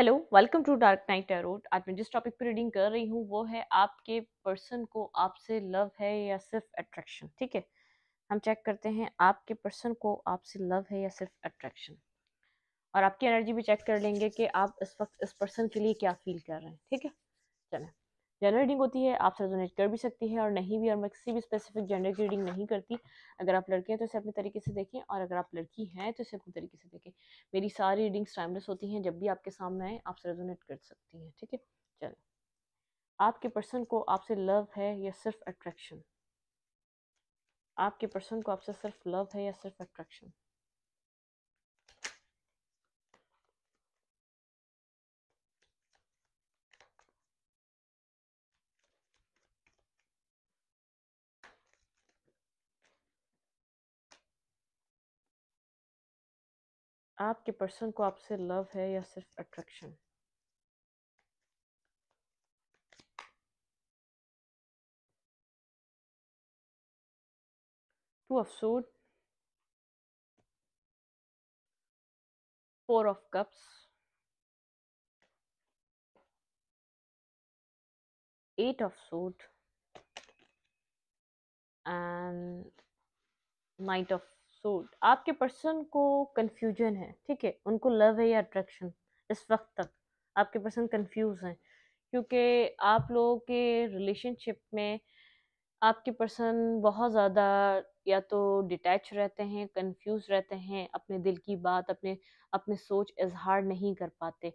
Hello, welcome to Dark Night Tarot. आज मैं जिस टॉपिक पर रीडिंग कर रही हूँ वो है आपके पर्सन को आपसे लव है या सिर्फ अट्रैक्शन। ठीक है, हम चेक करते हैं आपके पर्सन को आपसे लव है या सिर्फ अट्रैक्शन, और आपकी एनर्जी भी चेक कर लेंगे कि आप इस वक्त इस पर्सन के लिए क्या फील कर रहे हैं। ठीक है, चलें। जनरल रीडिंग होती है, आपसे रेजोनेट कर भी सकती है और नहीं भी, और मैं किसी भी स्पेसिफिक जेंडर की रीडिंग नहीं करती। अगर आप लड़के हैं तो इसे अपने तरीके से देखें, और अगर आप लड़की हैं तो इसे अपने तरीके से देखें। मेरी सारी रीडिंग्स टाइमलेस होती हैं, जब भी आपके सामने आए आपसे रेजोनेट कर सकती हैं। ठीक है, चलें। आपके पर्सन को आपसे लव है या सिर्फ अट्रैक्शन? आपके पर्सन को आपसे सिर्फ लव है या सिर्फ अट्रैक्शन? आपके पर्सन को आपसे लव है या सिर्फ attraction? Two of suit, four of cups, eight of suit and knight of suit. आपके पर्सन को कंफ्यूजन है। ठीक है, उनको लव है या अट्रैक्शन इस वक्त तक। आपके पर्सन कंफ्यूज हैं क्योंकि आप लोगों के रिलेशनशिप में आपके पर्सन बहुत ज़्यादा या तो डिटैच रहते हैं, कंफ्यूज रहते हैं, अपने दिल की बात, अपने अपने सोच इजहार नहीं कर पाते।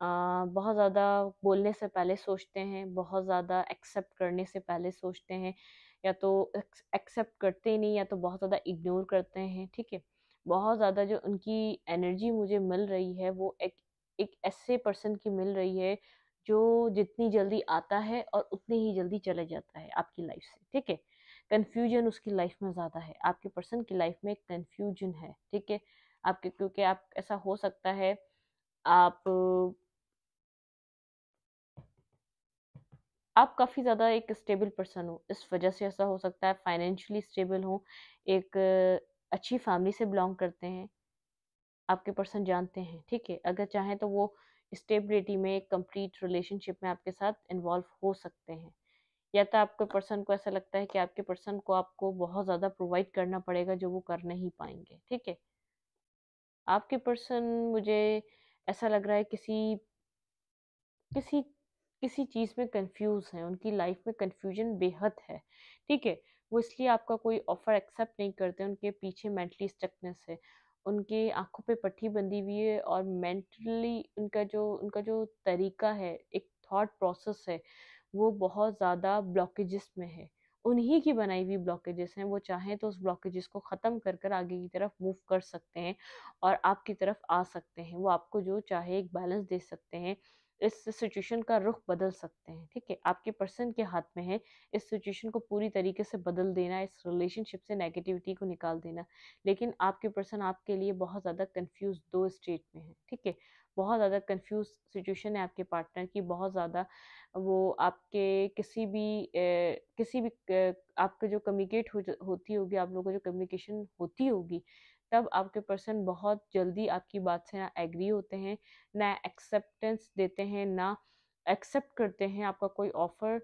बहुत ज़्यादा बोलने से पहले सोचते हैं, बहुत ज़्यादा एक्सेप्ट करने से पहले सोचते हैं, या तो एक्सेप्ट करते ही नहीं या तो बहुत ज़्यादा इग्नोर करते हैं। ठीक है, बहुत ज़्यादा जो उनकी एनर्जी मुझे मिल रही है वो एक एक ऐसे पर्सन की मिल रही है जो जितनी जल्दी आता है और उतनी ही जल्दी चले जाता है आपकी लाइफ से। ठीक है, कन्फ्यूजन उसकी लाइफ में ज़्यादा है, आपके पर्सन की लाइफ में कन्फ्यूजन है। ठीक है, आपके क्योंकि आप ऐसा हो सकता है आप काफ़ी ज़्यादा एक स्टेबल पर्सन हो, इस वजह से ऐसा हो सकता है। फाइनेंशियली स्टेबल हो, एक अच्छी फैमिली से बिलोंग करते हैं, आपके पर्सन जानते हैं। ठीक है, अगर चाहें तो वो स्टेबिलिटी में एक कंप्लीट रिलेशनशिप में आपके साथ इन्वॉल्व हो सकते हैं, या तो आपके पर्सन को ऐसा लगता है कि आपके पर्सन को आपको बहुत ज़्यादा प्रोवाइड करना पड़ेगा जो वो कर नहीं पाएंगे। ठीक है, आपके पर्सन मुझे ऐसा लग रहा है किसी किसी किसी चीज़ में कंफ्यूज है, उनकी लाइफ में कंफ्यूजन बेहद है। ठीक है, वो इसलिए आपका कोई ऑफर एक्सेप्ट नहीं करते, उनके पीछे मेंटली स्टकनेस है, उनके आंखों पे पट्टी बंधी हुई है, और मेंटली उनका जो तरीका है, एक थॉट प्रोसेस है, वो बहुत ज़्यादा ब्लॉकेजेस में है। उन्हीं की बनाई हुई ब्लॉकेजेस हैं, वो चाहें तो उस ब्लॉकेजेस को ख़त्म कर कर आगे की तरफ मूव कर सकते हैं और आपकी तरफ आ सकते हैं। वो आपको जो चाहे एक बैलेंस दे सकते हैं, इस सिचुएशन का रुख बदल सकते हैं। ठीक है, आपके पर्सन के हाथ में है इस सिचुएशन को पूरी तरीके से बदल देना, इस रिलेशनशिप से नेगेटिविटी को निकाल देना। लेकिन आपके पर्सन आपके लिए बहुत ज़्यादा कंफ्यूज दो स्टेट में है। ठीक है, बहुत ज़्यादा कंफ्यूज सिचुएशन है आपके पार्टनर की, बहुत ज़्यादा वो आपके आपके जो कम्युनिकेट होती होगी, आप लोगों को जो कम्युनिकेशन होती होगी, तब आपके पर्सन बहुत जल्दी आपकी बात से ना एग्री होते हैं, ना एक्सेप्टेंस देते हैं, ना एक्सेप्ट करते हैं आपका कोई ऑफर,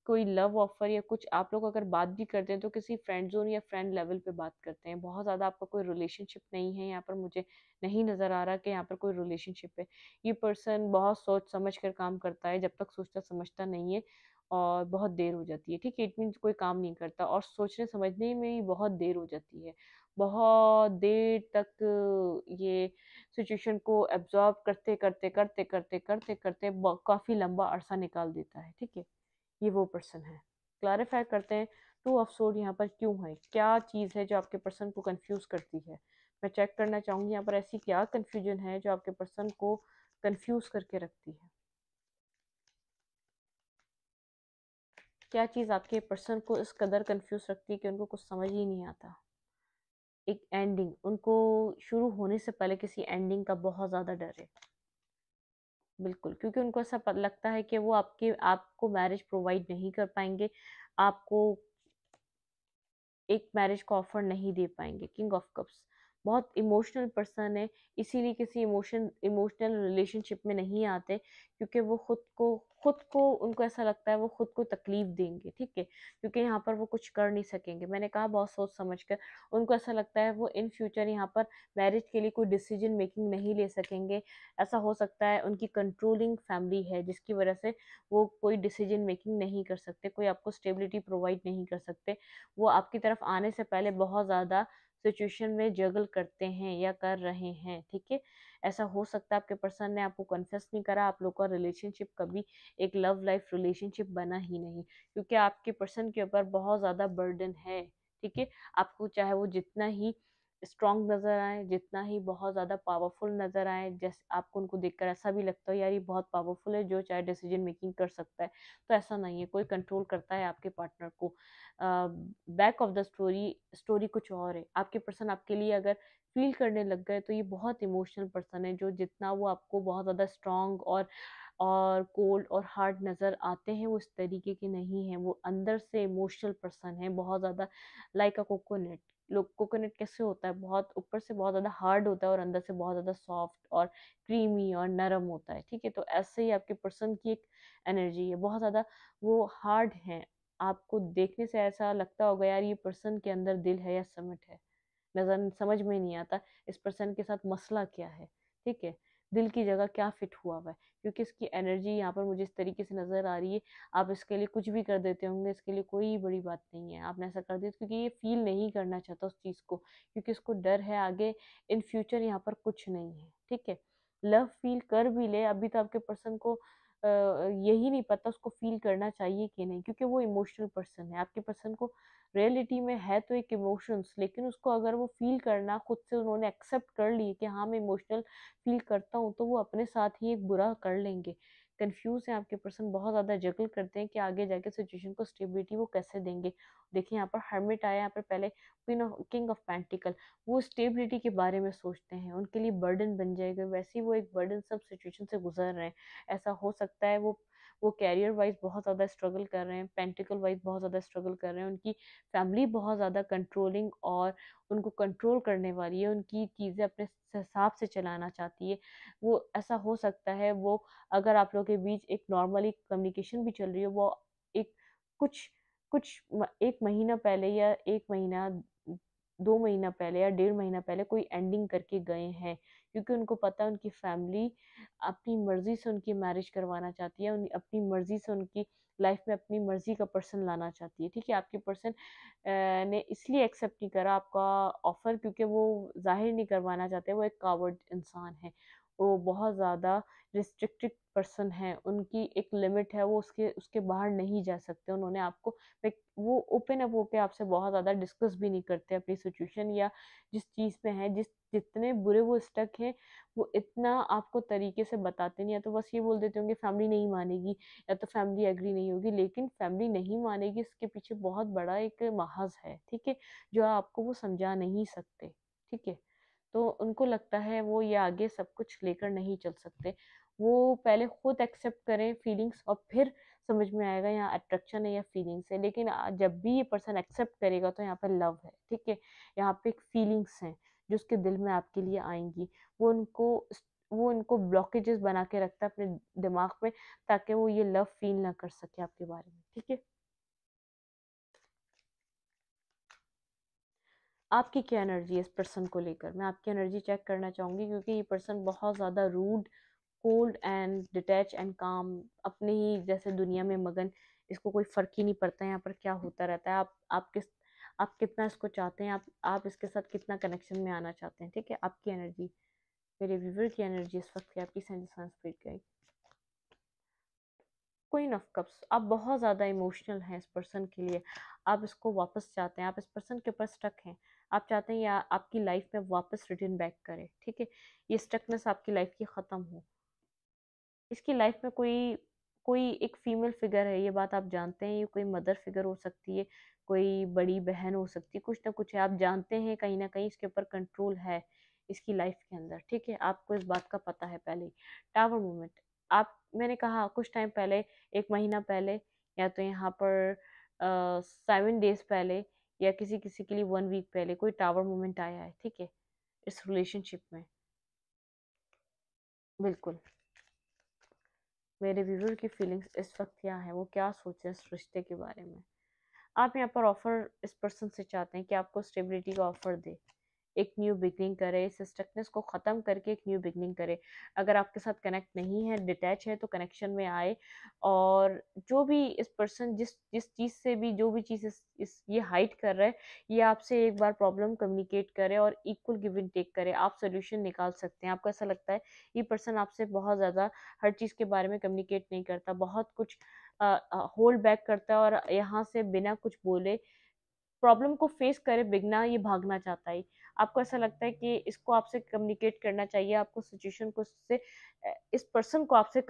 कोई लव ऑफर या कुछ। आप लोग अगर बात भी करते हैं तो किसी फ्रेंड जोन या फ्रेंड लेवल पे बात करते हैं। बहुत ज़्यादा आपका कोई रिलेशनशिप नहीं है यहाँ पर, मुझे नहीं नज़र आ रहा कि यहाँ पर कोई रिलेशनशिप है। ये पर्सन बहुत सोच समझ कर काम करता है, जब तक सोचता समझता नहीं है और बहुत देर हो जाती है। ठीक है, इट मीन्स कोई काम नहीं करता और सोचने समझने में भी बहुत देर हो जाती है। बहुत देर तक ये सिचुएशन को एब्जॉर्ब करते करते करते करते करते करते काफ़ी लंबा अरसा निकाल देता है। ठीक है, ये वो पर्सन है। क्लैरिफाई करते हैं, टू ऑफ सोर्ड यहाँ पर क्यों है, क्या चीज़ है जो आपके पर्सन को कंफ्यूज करती है। मैं चेक करना चाहूँगी यहाँ पर ऐसी क्या कंफ्यूजन है जो आपके पर्सन को कंफ्यूज करके रखती है। क्या चीज़ आपके पर्सन को इस कदर कंफ्यूज रखती है कि उनको कुछ समझ ही नहीं आता। एक एंडिंग, उनको शुरू होने से पहले किसी एंडिंग का बहुत ज़्यादा डर है। बिल्कुल, क्योंकि उनको ऐसा लगता है कि वो आपको मैरिज प्रोवाइड नहीं कर पाएंगे, आपको एक मैरिज का ऑफर नहीं दे पाएंगे। किंग ऑफ कप्स, बहुत इमोशनल पर्सन है, इसीलिए किसी इमोशनल रिलेशनशिप में नहीं आते, क्योंकि वो खुद को उनको ऐसा लगता है वो खुद को तकलीफ देंगे, ठीक है, क्योंकि यहाँ पर वो कुछ कर नहीं सकेंगे। मैंने कहा बहुत सोच समझ कर, उनको ऐसा लगता है वो इन फ्यूचर यहाँ पर मैरिज के लिए कोई डिसीजन मेकिंग नहीं ले सकेंगे। ऐसा हो सकता है उनकी कंट्रोलिंग फैमिली है जिसकी वजह से वो कोई डिसीजन मेकिंग नहीं कर सकते, कोई आपको स्टेबिलिटी प्रोवाइड नहीं कर सकते। वो आपकी तरफ आने से पहले बहुत ज़्यादा सिचुएशन में जगल करते हैं या कर रहे हैं, ठीक है। ऐसा हो सकता है आपके पर्सन ने आपको कन्फेस नहीं करा, आप लोग का रिलेशनशिप कभी एक लव लाइफ रिलेशनशिप बना ही नहीं, क्योंकि आपके पर्सन के ऊपर बहुत ज़्यादा बर्डन है, ठीक है। आपको चाहे वो जितना ही स्ट्रांग नजर आए, जितना ही बहुत ज्यादा पावरफुल नजर आए, जैसे आपको उनको देखकर ऐसा भी लगता हो यार ये बहुत पावरफुल है जो चाहे डिसीजन मेकिंग कर सकता है, तो ऐसा नहीं है। कोई कंट्रोल करता है आपके पार्टनर को। Back of the story story कुछ और है। आपके पर्सन आपके लिए अगर फील करने लग गए तो ये बहुत इमोशनल पर्सन है, जो जितना वो आपको बहुत ज़्यादा स्ट्रांग और कोल्ड और हार्ड नज़र आते हैं, वो इस तरीके के नहीं है। वो अंदर से इमोशनल पर्सन है बहुत ज़्यादा, लाइक अ कोकोनट। लोग कोकोनट कैसे होता है, बहुत ऊपर से बहुत ज़्यादा हार्ड होता है और अंदर से बहुत ज़्यादा सॉफ्ट और क्रीमी और नरम होता है, ठीक है। तो ऐसे ही आपके पर्सन की एक एनर्जी है, बहुत ज़्यादा वो हार्ड है। आपको देखने से ऐसा लगता होगा यार ये पर्सन के अंदर दिल है या समझ है, नजर समझ में नहीं आता इस पर्सन के साथ मसला क्या है, ठीक है, दिल की जगह क्या फिट हुआ हुआ है, क्योंकि इसकी एनर्जी यहाँ पर मुझे इस तरीके से नजर आ रही है। आप इसके लिए कुछ भी कर देते होंगे, इसके लिए कोई बड़ी बात नहीं है, आपने ऐसा कर दिया क्योंकि ये फील नहीं करना चाहता उस चीज को, क्योंकि उसको डर है आगे इन फ्यूचर यहाँ पर कुछ नहीं है, ठीक है। लव फील कर भी ले, अभी तो आपके पर्सन को यही नहीं पता उसको फील करना चाहिए कि नहीं, क्योंकि वो इमोशनल पर्सन है। आपके पर्सन को रियलिटी में है तो एक इमोशंस, लेकिन उसको अगर वो फील करना खुद से उन्होंने एक्सेप्ट कर लिए कि हाँ मैं इमोशनल फील करता हूँ, तो वो अपने साथ ही एक बुरा कर लेंगे। कंफ्यूज है आपके पर्सन, बहुत ज्यादा जगल करते हैं कि आगे जाके सिचुएशन को स्टेबिलिटी वो कैसे देंगे। देखिए यहाँ पर हर्मिट आया, यहाँ पर पहले किंग ऑफ पेंटिकल, वो स्टेबिलिटी के बारे में सोचते हैं, उनके लिए बर्डन बन जाएगा, वैसे ही वो एक बर्डन सब सिचुएशन से गुजर रहे हैं। ऐसा हो सकता है वो कैरियर वाइज बहुत ज़्यादा स्ट्रगल कर रहे हैं, पेंटिकल वाइज बहुत ज़्यादा स्ट्रगल कर रहे हैं, उनकी फैमिली बहुत ज़्यादा कंट्रोलिंग और उनको कंट्रोल करने वाली है, उनकी चीज़ें अपने हिसाब से चलाना चाहती है। वो ऐसा हो सकता है वो, अगर आप लोगों के बीच एक नॉर्मली कम्युनिकेशन भी चल रही है, वो एक कुछ एक महीना पहले या एक महीना 2 महीना पहले या 1.5 महीना पहले कोई एंडिंग करके गए हैं, क्योंकि उनको पता है उनकी फैमिली अपनी मर्जी से उनकी मैरिज करवाना चाहती है, अपनी मर्जी से उनकी लाइफ में अपनी मर्जी का पर्सन लाना चाहती है, ठीक है। आपके पर्सन ने इसलिए एक्सेप्ट नहीं करा आपका ऑफर, क्योंकि वो जाहिर नहीं करवाना चाहते, वो एक कावर्ड इंसान है, वो बहुत ज़्यादा रिस्ट्रिक्टेड पर्सन है, उनकी एक लिमिट है, वो उसके उसके बाहर नहीं जा सकते। उन्होंने आपको वो ओपन अप होके आपसे बहुत ज़्यादा डिस्कस भी नहीं करते अपनी सिचुएशन या जिस चीज़ में है, जितने बुरे वो स्टक हैं, वो इतना आपको तरीके से बताते नहीं है। तो बस ये बोल देते होंगे फैमिली नहीं मानेगी या तो फैमिली एग्री नहीं होगी, लेकिन फैमिली नहीं मानेगी इसके पीछे बहुत बड़ा एक महज है, ठीक है, जो आपको वो समझा नहीं सकते, ठीक है। तो उनको लगता है वो ये आगे सब कुछ लेकर नहीं चल सकते, वो पहले खुद एक्सेप्ट करें फीलिंग्स और फिर समझ में आएगा यहाँ अट्रैक्शन है या फीलिंग्स है। लेकिन जब भी ये पर्सन एक्सेप्ट करेगा तो यहाँ पर लव है, ठीक है, यहाँ पे एक फीलिंग्स हैं जो उसके दिल में आपके लिए आएंगी। वो उनको वो उनको ब्लॉकेजेस बना के रखता है अपने दिमाग में, ताकि वो ये लव फील ना कर सके आपके बारे में, ठीक है। आपकी क्या एनर्जी है इस पर्सन को लेकर, मैं आपकी एनर्जी चेक करना चाहूंगी, क्योंकि ये पर्सन बहुत ज़्यादा rude, cold and detach and calm, अपने ही जैसे दुनिया में मगन, इसको कोई फर्क ही नहीं पड़ता है यहाँ पर क्या होता रहता है। आप कितना इसको चाहते हैं, आप इसके साथ कितना कनेक्शन में आना चाहते हैं, ठीक है। आपकी एनर्जी, मेरे व्यूवर की एनर्जी इस वक्त आपकी स्पिरिट गई। क्वीन ऑफ कप्स, आप बहुत ज़्यादा इमोशनल हैं इस पर्सन के लिए, आप इसको वापस चाहते हैं, आप इस पर्सन के ऊपर स्टक हैं, आप चाहते हैं या आपकी लाइफ में वापस रिटर्न बैक करे, ठीक है। ये स्टकनेस आपकी लाइफ की ख़त्म हो, इसकी लाइफ में कोई कोई एक फीमेल फिगर है, ये बात आप जानते हैं, ये कोई मदर फिगर हो सकती है, कोई बड़ी बहन हो सकती है, कुछ ना कुछ है, आप जानते हैं कहीं ना कहीं इसके ऊपर कंट्रोल है इसकी लाइफ के अंदर, ठीक है, आपको इस बात का पता है पहले ही। टावर मोमेंट, आप मैंने कहा कुछ टाइम पहले, एक महीना पहले, या तो यहाँ पर 7 डेज पहले, या किसी किसी के लिए 1 वीक पहले कोई टावर मोमेंट आया है, ठीक है। इस रिलेशनशिप में। बिल्कुल। मेरे व्यूअर की फीलिंग्स इस वक्त क्या है, वो क्या सोचे इस रिश्ते के बारे में। आप यहाँ पर ऑफर इस पर्सन से चाहते हैं कि आपको स्टेबिलिटी का ऑफर दे, एक न्यू बिगनिंग करे, इस स्टकनेस को ख़त्म करके एक न्यू बिगनिंग करे। अगर आपके साथ कनेक्ट नहीं है, डिटैच है, तो कनेक्शन में आए। और जो भी इस पर्सन जिस जिस चीज़ से भी, जो भी चीज़ इस ये हाइड कर रहा है, ये आपसे एक बार प्रॉब्लम कम्युनिकेट करे और इक्वल गिव एंड टेक करे। आप सोल्यूशन निकाल सकते हैं। आपको ऐसा लगता है ये पर्सन आपसे बहुत ज़्यादा हर चीज़ के बारे में कम्युनिकेट नहीं करता, बहुत कुछ होल्ड बैक करता है, और यहाँ से बिना कुछ बोले प्रॉब्लम को फेस करे बिगना ये भागना चाहता है। आपको ऐसा लगता है कि इसको आपसे कम्युनिकेट करना चाहिए, आपको सिचुएशन को उससे इस पर्सन को आपसे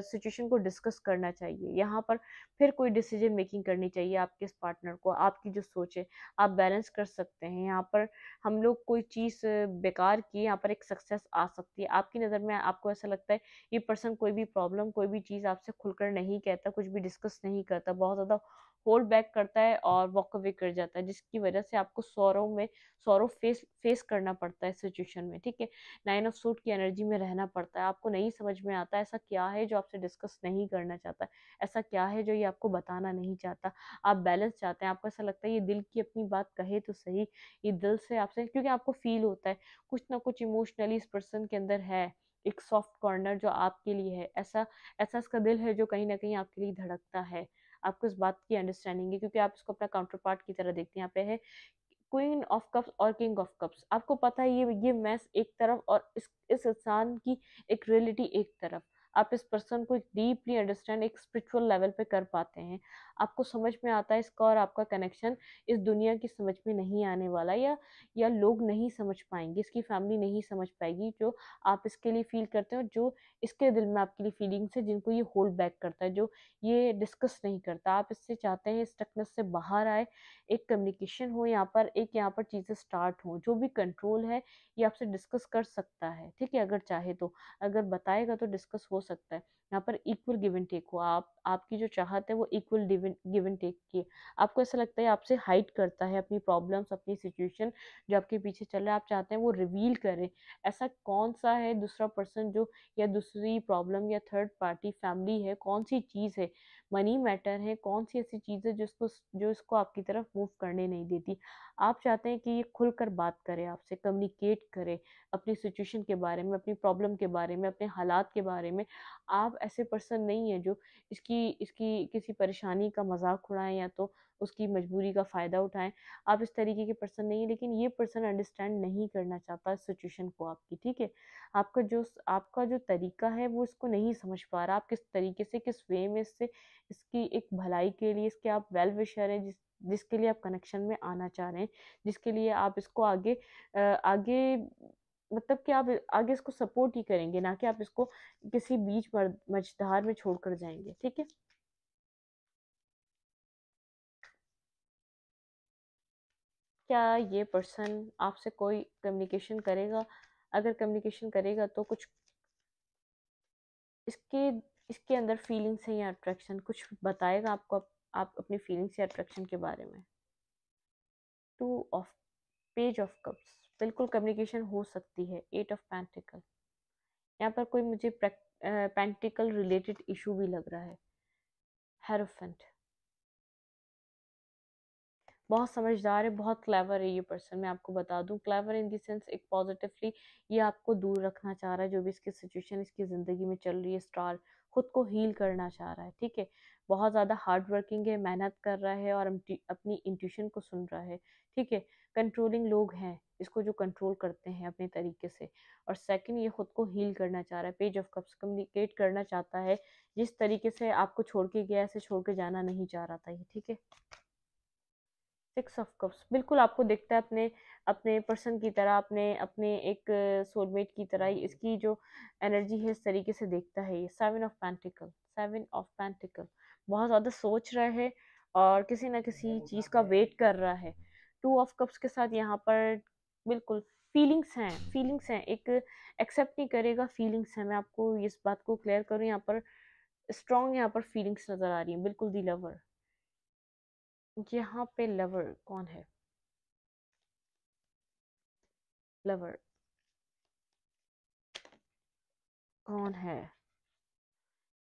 सिचुएशन को डिस्कस करना चाहिए। यहाँ पर फिर कोई डिसीजन मेकिंग करनी चाहिए आपके इस पार्टनर को। आपकी जो सोच है आप बैलेंस कर सकते हैं। यहाँ पर हम लोग कोई चीज़ बेकार की, यहाँ पर एक सक्सेस आ सकती है आपकी नज़र में। आपको ऐसा लगता है ये पर्सन कोई भी प्रॉब्लम, कोई भी चीज़ आपसे खुलकर नहीं कहता, कुछ भी डिस्कस नहीं करता, बहुत ज़्यादा होल्ड बैक करता है और वॉक अवे कर जाता है, जिसकी वजह से आपको सौरव फेस फेस करना पड़ता है सिचुएशन में। ठीक है, 9 ऑफ सूट की एनर्जी में रहना पड़ता है। आपको नहीं समझ में आता ऐसा क्या है जो आपसे डिस्कस नहीं करना चाहता, ऐसा क्या है जो ये आपको बताना नहीं चाहता। आप बैलेंस चाहते हैं, आपको ऐसा लगता है ये दिल की अपनी बात कहे तो सही, ये दिल से आपसे, क्योंकि आपको फील होता है कुछ ना कुछ इमोशनली इस पर्सन के अंदर है, एक सॉफ्ट कॉर्नर जो आपके लिए है। ऐसा ऐसा इसका दिल है जो कहीं ना कहीं आपके लिए धड़कता है। आपको इस बात की अंडरस्टैंडिंग है, क्योंकि आप इसको अपना काउंटर पार्ट की तरह देखते हैं। यहाँ पे है क्वीन ऑफ कप्स और किंग ऑफ कप्स। आपको पता है ये मैस एक तरफ और इस इंसान की एक रियलिटी एक तरफ। आप इस पर्सन को डीपली अंडरस्टैंड एक स्पिरिचुअल लेवल पे कर पाते हैं। आपको समझ में आता है इसका और आपका कनेक्शन इस दुनिया की समझ में नहीं आने वाला, या लोग नहीं समझ पाएंगे, इसकी फैमिली नहीं समझ पाएगी जो आप इसके लिए फील करते हो, जो इसके दिल में आपके लिए फीलिंग्स है, जिनको ये होल्ड बैक करता है, जो ये डिस्कस नहीं करता। आप इससे चाहते हैं स्टकनेस से बाहर आए, एक कम्युनिकेशन हो यहाँ पर, एक यहाँ पर चीज़ें स्टार्ट हो। जो भी कंट्रोल है ये आपसे डिस्कस कर सकता है, ठीक है, अगर चाहे तो, अगर बताएगा तो डिस्कस हो सकता है। यहाँ पर इक्वल गिव एंड टेक हो, आपकी जो चाहत है वो इक्वल गिव एंड टेक की है। आपको ऐसा लगता है आपसे हाइड करता है अपनी प्रॉब्लम्स, अपनी सिचुएशन जो आपके पीछे चल रहा है, आप चाहते हैं वो रिवील करे। ऐसा कौन सा है दूसरा पर्सन जो, या दूसरी प्रॉब्लम, या थर्ड पार्टी फैमिली है, कौन सी चीज़ है, मनी मैटर है, कौन सी ऐसी चीज़ है जो इसको आपकी तरफ मूव करने नहीं देती। आप चाहते हैं कि ये खुलकर बात करे, आपसे कम्युनिकेट करे अपनी सिचुएशन के बारे में, अपनी प्रॉब्लम के बारे में, अपने हालात के बारे में। आप ऐसे पर्सन नहीं है जो इसकी इसकी किसी परेशानी का मजाक उड़ाएं या तो उसकी मजबूरी का फ़ायदा उठाएं। आप इस तरीके के पर्सन नहीं है, लेकिन ये पर्सन अंडरस्टैंड नहीं करना चाहता इस सिचुएशन को आपकी। ठीक है, आपका जो तरीका है वो इसको नहीं समझ पा रहा। आप किस तरीके से, किस वे में इससे इसकी एक भलाई के लिए, इसके आप वेल विशर हैं, जिसके लिए आप कनेक्शन में आना चाह रहे हैं, जिसके लिए आप इसको आगे मतलब कि आप आगे इसको सपोर्ट ही करेंगे, ना कि आप इसको किसी बीच मझधार में छोड़कर जाएंगे। ठीक है, क्या ये पर्सन आपसे कोई कम्युनिकेशन करेगा? अगर कम्युनिकेशन करेगा तो कुछ इसके इसके अंदर फीलिंग्स है या अट्रैक्शन, कुछ बताएगा आपको, आप अपनी फीलिंग्स या अट्रैक्शन के बारे में। Two of page of cups, बिल्कुल कम्युनिकेशन हो सकती है। 8 ऑफ पेंटिकल, यहाँ पर कोई मुझे पेंटिकल रिलेटेड इशू भी लग रहा है। हेरोफेंट, बहुत समझदार है, बहुत क्लेवर है ये पर्सन। मैं आपको बता दूं, क्लेवर इन द सेंस एक पॉजिटिवली ये आपको दूर रखना चाह रहा है, जो भी इसकी सिचुएशन इसकी ज़िंदगी में चल रही है। स्टार, खुद को हील करना चाह रहा है। ठीक है, बहुत ज़्यादा हार्ड वर्किंग है, मेहनत कर रहा है और अपनी इंट्यूशन को सुन रहा है। ठीक है, कंट्रोलिंग लोग हैं इसको जो कंट्रोल करते हैं अपने तरीके से। और सेकंड, ये खुद को हील करना चाह रहा है। पेज ऑफ कप्स, कम्युनिकेट करना चाहता है जिस तरीके से आपको छोड़ के गया, ऐसे छोड़ के जाना नहीं चाह रहा था ये। ठीक है, 6 ऑफ कप्स, बिल्कुल आपको दिखता है अपने अपने पर्सन की तरह, अपने अपने एक सोलमेट की तरह ही इसकी जो एनर्जी है इस तरीके से देखता है ये। 7 ऑफ पेंटिकल, 7 ऑफ पेंटिकल, बहुत ज़्यादा सोच रहा है और किसी ना किसी चीज़ का वेट कर रहा है। 2 ऑफ कप्स के साथ यहाँ पर बिल्कुल फीलिंग्स हैं, एक एक्सेप्ट नहीं करेगा, फीलिंग्स हैं। मैं आपको इस बात को क्लियर करूँ, यहाँ पर स्ट्रॉन्ग, यहाँ पर फीलिंग्स नज़र आ रही है, बिल्कुल दी लवर। यहाँ पे लवर कौन है? लवर, कौन है?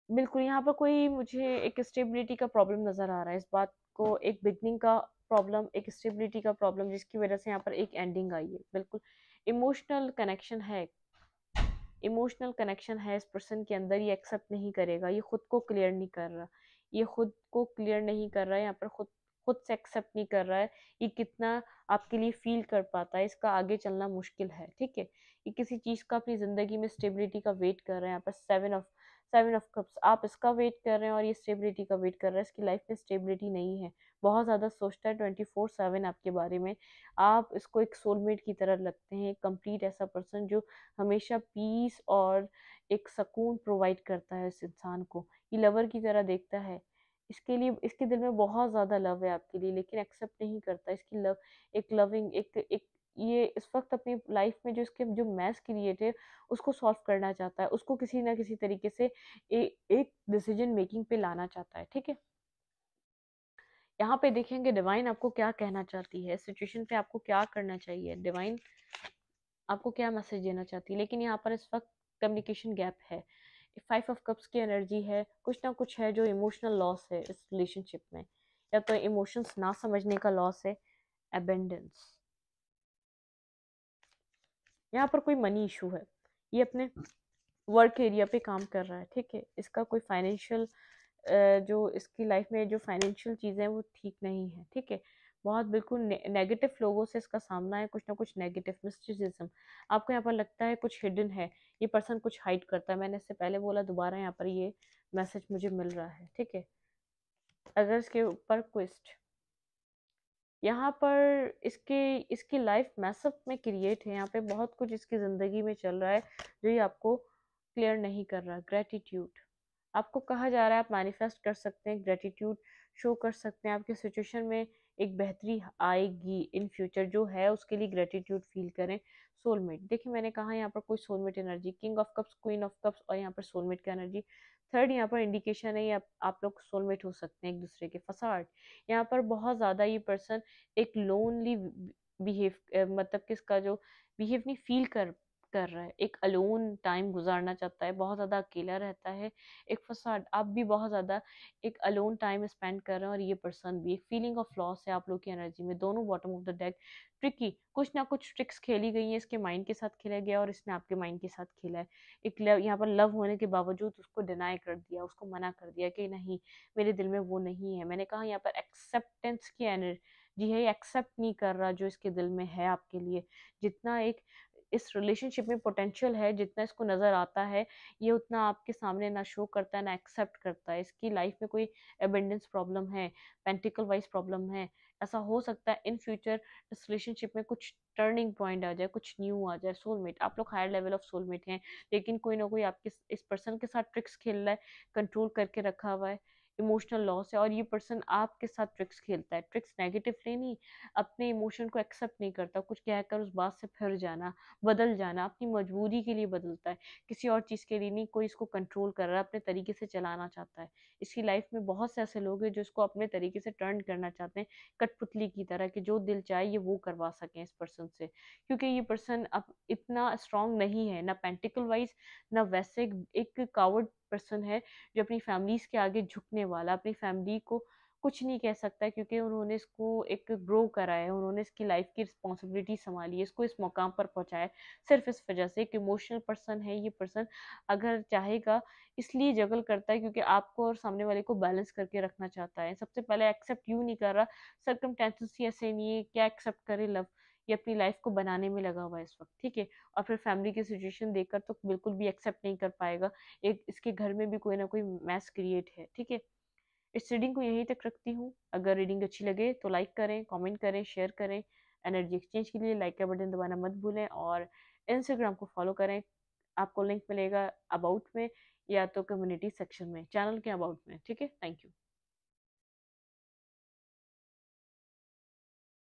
बिल्कुल, यहाँ पर कोई मुझे एक स्टेबिलिटी का प्रॉब्लम नज़र आ रहा है। इस बात को एक बिगिनिंग का प्रॉब्लम, एक स्टेबिलिटी का प्रॉब्लम, जिसकी वज़ह से यहाँ पर एक एंडिंग आई है। बिल्कुल, इमोशनल कनेक्शन है, इमोशनल कनेक्शन है इस पर्सन के अंदर, ये एक्सेप्ट नहीं करेगा, ये खुद को क्लियर नहीं कर रहा, ये खुद को क्लियर नहीं कर रहा है, यहाँ पर खुद खुद से एक्सेप्ट नहीं कर रहा है, ये कितना आपके लिए फील कर पाता है, इसका आगे चलना मुश्किल है, ठीक है। ये किसी चीज़ का अपनी ज़िंदगी में स्टेबिलिटी का वेट कर रहे हैं, यहाँ पर सेवन ऑफ कप्स, आप इसका वेट कर रहे हैं और ये स्टेबिलिटी का वेट कर रहा है, इसकी लाइफ में स्टेबिलिटी नहीं है, बहुत ज़्यादा सोचता है 24/7 आपके बारे में, आप इसको एक सोलमेट की तरह लगते हैं, एक कंप्लीट ऐसा पर्सन जो हमेशा पीस और एक सुकून प्रोवाइड करता है इस इंसान को, ये लवर की तरह देखता है, इसके लिए इसके दिल में बहुत ज़्यादा लव है आपके लिए, लेकिन एक्सेप्ट नहीं करता इसकी लव, एक लविंग एक एक ये इस वक्त अपनी लाइफ में जो इसके जो मैस क्रिएट है उसको सॉल्व करना चाहता है, उसको किसी ना किसी तरीके से एक डिसीजन मेकिंग पे लाना चाहता है, ठीक है। यहाँ पे देखेंगे डिवाइन आपको क्या कहना चाहती है, सिचुएशन पे आपको क्या करना चाहिए, डिवाइन आपको क्या मैसेज देना चाहती है, लेकिन यहाँ पर इस वक्त कम्युनिकेशन गैप है, 5 ऑफ कप्स की एनर्जी है, कुछ ना कुछ है जो इमोशनल लॉस है इस रिलेशनशिप में, या तो इमोशंस ना समझने का लॉस है, अबेंडेंस, यहाँ पर कोई मनी इशू है, ये अपने वर्क एरिया पे काम कर रहा है, ठीक है, इसका कोई फाइनेंशियल जो इसकी लाइफ में जो फाइनेंशियल चीज़ें हैं वो ठीक नहीं है, ठीक है, बहुत बिल्कुल नेगेटिव लोगों से इसका सामना है, कुछ ना कुछ नेगेटिव मिस्टिसिज्म, आपको यहाँ पर लगता है कुछ हिडन है, ये पर्सन कुछ हाइड करता है, मैंने इससे पहले बोला, दोबारा यहाँ पर ये मैसेज मुझे मिल रहा है, ठीक है। अगर इसके ऊपर क्विस्ट, यहाँ पर इसके इसकी लाइफ मैसअप में क्रिएट है, यहाँ पे बहुत कुछ इसकी ज़िंदगी में चल रहा है जो ये आपको क्लियर नहीं कर रहा, ग्रेटिट्यूड, आपको कहा जा रहा है आप मैनिफेस्ट कर सकते हैं, ग्रेटिट्यूड शो कर सकते हैं, आपकी सिचुएशन में एक बेहतरी आएगी इन फ्यूचर, जो है उसके लिए ग्रेटिट्यूड फील करें। सोलमेट, देखिए मैंने कहा यहाँ पर कोई soulmate energy, king of cups, queen of cups, और यहाँ पर सोलमेट का एनर्जी, थर्ड यहाँ पर इंडिकेशन है, ये आप लोग सोलमेट हो सकते हैं एक दूसरे के, फसाड, यहाँ पर बहुत ज़्यादा ये पर्सन एक लोनली बिहेव, मतलब कि इसका जो बिहेव नहीं फील कर रहा है, एक अलोन टाइम गुजारना चाहता है, बहुत ज़्यादा अकेला रहता है, एक फसाड, आप भी बहुत ज़्यादा एक अलोन टाइम स्पेंड कर रहे हैं, और ये पर्सन भी, एक फीलिंग ऑफ लॉस है आप लोग की एनर्जी में, दोनों bottom of the deck, tricky, कुछ ना कुछ ट्रिक्स खेली गई हैं, इसके माइंड के साथ खेला गया और इसने आपके माइंड के साथ खेला है, एक लव, यहाँ पर लव होने के बावजूद उसको डिनाई कर दिया, उसको मना कर दिया कि नहीं, मेरे दिल में वो नहीं है, मैंने कहा यहाँ पर एक्सेप्टेंस की एनर्जी है, ये एक्सेप्ट नहीं कर रहा जो इसके दिल में है आपके लिए, जितना एक इस रिलेशनशिप में पोटेंशियल है, जितना इसको नज़र आता है, ये उतना आपके सामने ना शो करता है ना एक्सेप्ट करता है, इसकी लाइफ में कोई एबेंडेंस प्रॉब्लम है, पेंटिकल वाइज प्रॉब्लम है, ऐसा हो सकता है इन फ्यूचर इस रिलेशनशिप में कुछ टर्निंग पॉइंट आ जाए, कुछ न्यू आ जाए, सोलमेट, आप लोग हायर लेवल ऑफ सोलमेट हैं, लेकिन कोई ना कोई आपके इस पर्सन के साथ ट्रिक्स खेल रहा है, कंट्रोल करके रखा हुआ है, इमोशनल लॉस है, और ये पर्सन आपके साथ ट्रिक्स खेलता है, ट्रिक्स नेगेटिवली नहीं, अपने इमोशन को एक्सेप्ट नहीं करता, कुछ कहकर उस बात से फिर जाना, बदल जाना, अपनी मजबूरी के लिए बदलता है, किसी और चीज़ के लिए नहीं, कोई इसको कंट्रोल कर रहा है, अपने तरीके से चलाना चाहता है, इसकी लाइफ में बहुत से ऐसे लोग हैं जो इसको अपने तरीके से टर्न करना चाहते हैं, कठपुतली की तरह, कि जो दिल चाहे ये वो करवा सकें इस पर्सन से, क्योंकि ये पर्सन अब इतना स्ट्रांग नहीं है, ना पेंटिकल वाइज, ना वैसे एक कावर्ड पर्सन है जो अपनी फैमिलीज के आगे झुकने वाला, अपनी फैमिली को कुछ नहीं कह सकता, क्योंकि उन्होंने इसको एक ग्रो करा है, उन्होंने इसकी लाइफ की रिस्पॉन्सिबिलिटी संभाली है, इसको इस मुकाम पर पहुंचाया है, सिर्फ इस वजह से, एक इमोशनल पर्सन है ये पर्सन, अगर चाहेगा इसलिए जगल करता है क्योंकि आपको और सामने वाले को बैलेंस करके रखना चाहता है, सबसे पहले एक्सेप्ट यूँ नहीं कर रहा, सर्कमस्टेंसेस ही ऐसे नहीं है, क्या एक्सेप्ट करे लव, ये अपनी लाइफ को बनाने में लगा हुआ है इस वक्त, ठीक है, और फिर फैमिली की सिचुएशन देखकर तो बिल्कुल भी एक्सेप्ट नहीं कर पाएगा, एक इसके घर में भी कोई ना कोई मैस क्रिएट है, ठीक है। इस रीडिंग को यहीं तक रखती हूँ, अगर रीडिंग अच्छी लगे तो लाइक करें, कमेंट करें, शेयर करें, एनर्जी एक्सचेंज के लिए लाइक का बटन दबाना मत भूलें, और इंस्टाग्राम को फॉलो करें, आपको लिंक मिलेगा अबाउट में या तो कम्युनिटी सेक्शन में, चैनल के अबाउट में, ठीक है। Thank you.